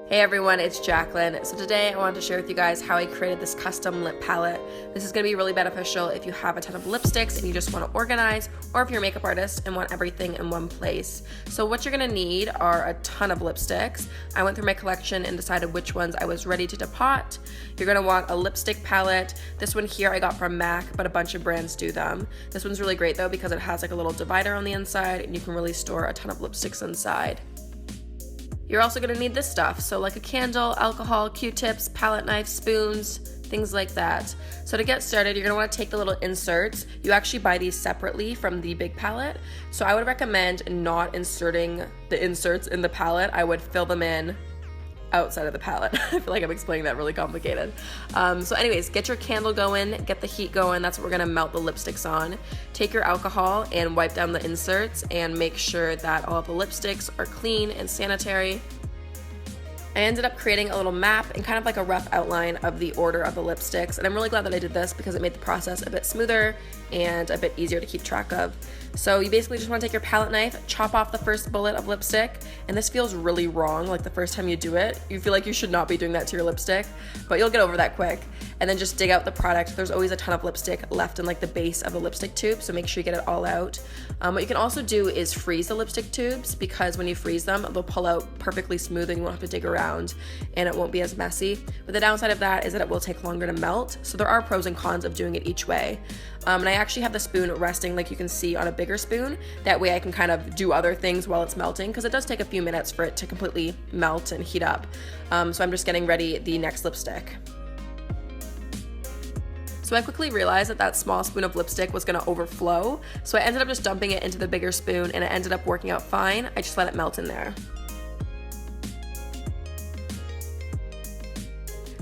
Hey everyone, it's Jaclyn. So today I wanted to share with you guys how I created this custom lip palette. This is going to be really beneficial if you have a ton of lipsticks and you just want to organize, or if you're a makeup artist and want everything in one place. So what you're going to need are a ton of lipsticks. I went through my collection and decided which ones I was ready to depot. You're going to want a lipstick palette. This one here I got from MAC, but a bunch of brands do them. This one's really great though because it has like a little divider on the inside and you can really store a ton of lipsticks inside. You're also going to need this stuff, so like a candle, alcohol, Q-tips, palette knife, spoons, things like that. So to get started, you're going to want to take the little inserts. You actually buy these separately from the big palette. So I would recommend not inserting the inserts in the palette. I would fill them in outside of the palette. I feel like I'm explaining that really complicated. So anyways, get your candle going, get the heat going. That's what we're gonna melt the lipsticks on. Take your alcohol and wipe down the inserts and make sure that all of the lipsticks are clean and sanitary. I ended up creating a little map and kind of like a rough outline of the order of the lipsticks, and I'm really glad that I did this because it made the process a bit smoother and a bit easier to keep track of. So you basically just want to take your palette knife, chop off the first bullet of lipstick, and this feels really wrong, like the first time you do it. You feel like you should not be doing that to your lipstick, but you'll get over that quick. And then just dig out the product. There's always a ton of lipstick left in like the base of the lipstick tube, so make sure you get it all out. What you can also do is freeze the lipstick tubes, because when you freeze them, they'll pull out perfectly smooth and you won't have to dig around and it won't be as messy. But the downside of that is that it will take longer to melt, so there are pros and cons of doing it each way. And I actually have the spoon resting, like you can see, on a bigger spoon. That way I can kind of do other things while it's melting, because it does take a few minutes for it to completely melt and heat up. So I'm just getting ready the next lipstick. So I quickly realized that that small spoon of lipstick was gonna overflow, so I ended up just dumping it into the bigger spoon, and it ended up working out fine. I just let it melt in there.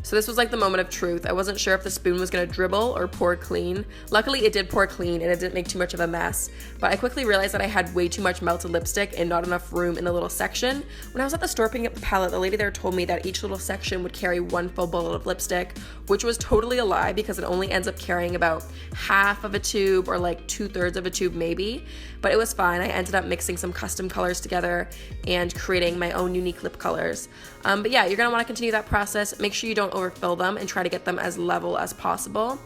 So this was like the moment of truth. I wasn't sure if the spoon was gonna dribble or pour clean. Luckily it did pour clean and it didn't make too much of a mess, but I quickly realized that I had way too much melted lipstick and not enough room in the little section. When I was at the store picking up the palette, the lady there told me that each little section would carry one full bullet of lipstick, which was totally a lie because it only ends up carrying about half of a tube or like 2/3 of a tube maybe, but it was fine. I ended up mixing some custom colors together and creating my own unique lip colors. But yeah, you're gonna wanna continue that process. Make sure you don't overfill them and try to get them as level as possible.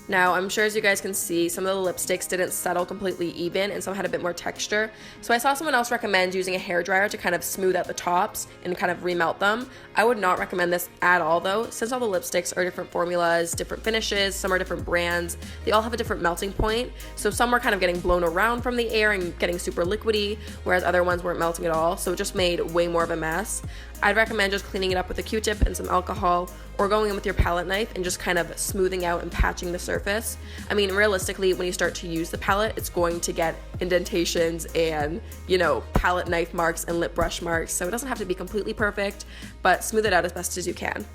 Now, I'm sure as you guys can see, some of the lipsticks didn't settle completely even and some had a bit more texture. So I saw someone else recommend using a hairdryer to kind of smooth out the tops and kind of remelt them. I would not recommend this at all though, since all the lipsticks are different formulas, different finishes, some are different brands, they all have a different melting point. So some were kind of getting blown around from the air and getting super liquidy, whereas other ones weren't melting at all, so it just made way more of a mess. I'd recommend just cleaning it up with a Q-tip and some alcohol, or going in with your palette knife and just kind of smoothing out and patching the surface. I mean, realistically, when you start to use the palette, it's going to get indentations and, you know, palette knife marks and lip brush marks, so it doesn't have to be completely perfect, but smooth it out as best as you can.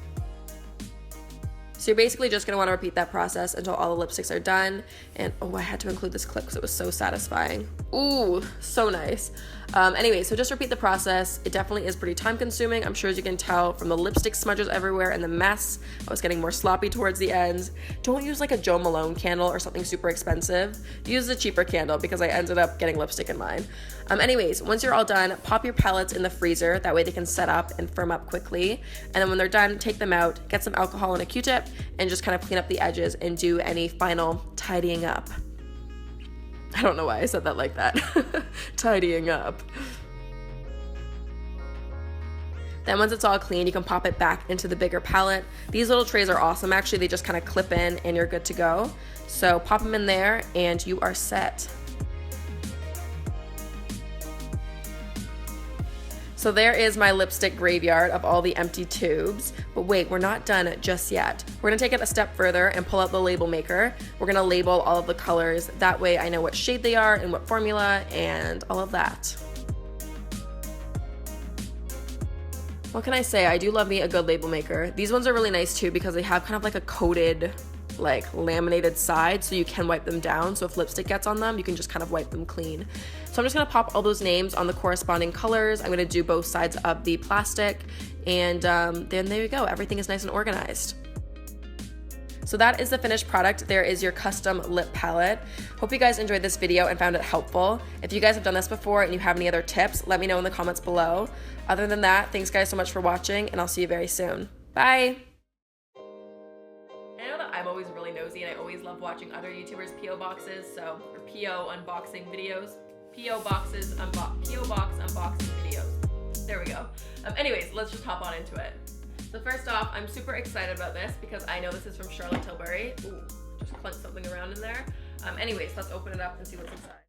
So you're basically just gonna wanna repeat that process until all the lipsticks are done. And oh, I had to include this clip because it was so satisfying. Ooh, so nice. Anyway, so just repeat the process. It definitely is pretty time consuming. I'm sure as you can tell from the lipstick smudges everywhere and the mess, I was getting more sloppy towards the end. Don't use like a Jo Malone candle or something super expensive. Use a cheaper candle because I ended up getting lipstick in mine. Anyways, once you're all done, pop your palettes in the freezer. That way they can set up and firm up quickly. And then when they're done, take them out, get some alcohol and a Q-tip, and just kind of clean up the edges and do any final tidying up. I don't know why I said that like that. Tidying up. Then once it's all clean, you can pop it back into the bigger palette. These little trays are awesome. Actually, they just kind of clip in and you're good to go. So pop them in there and you are set. So there is my lipstick graveyard of all the empty tubes. But wait, we're not done just yet. We're gonna take it a step further and pull out the label maker. We're gonna label all of the colors. That way I know what shade they are and what formula and all of that. What can I say? I do love me a good label maker. These ones are really nice too because they have kind of like a coated, like laminated side, so you can wipe them down. So if lipstick gets on them, you can just kind of wipe them clean. So I'm just gonna pop all those names on the corresponding colors. I'm gonna do both sides of the plastic, and then there you go. Everything is nice and organized. So that is the finished product. There is your custom lip palette. Hope you guys enjoyed this video and found it helpful. If you guys have done this before and you have any other tips, let me know in the comments below. Other than that, thanks guys so much for watching, and I'll see you very soon. Bye! I know that I'm always really nosy and I always love watching other YouTubers' P.O. boxes, or P.O. unboxing videos. P.O. box unboxing videos. There we go. Anyways, let's just hop on into it. So first off, I'm super excited about this because I know this is from Charlotte Tilbury. Ooh, just clenched something around in there. Anyways, let's open it up and see what's inside.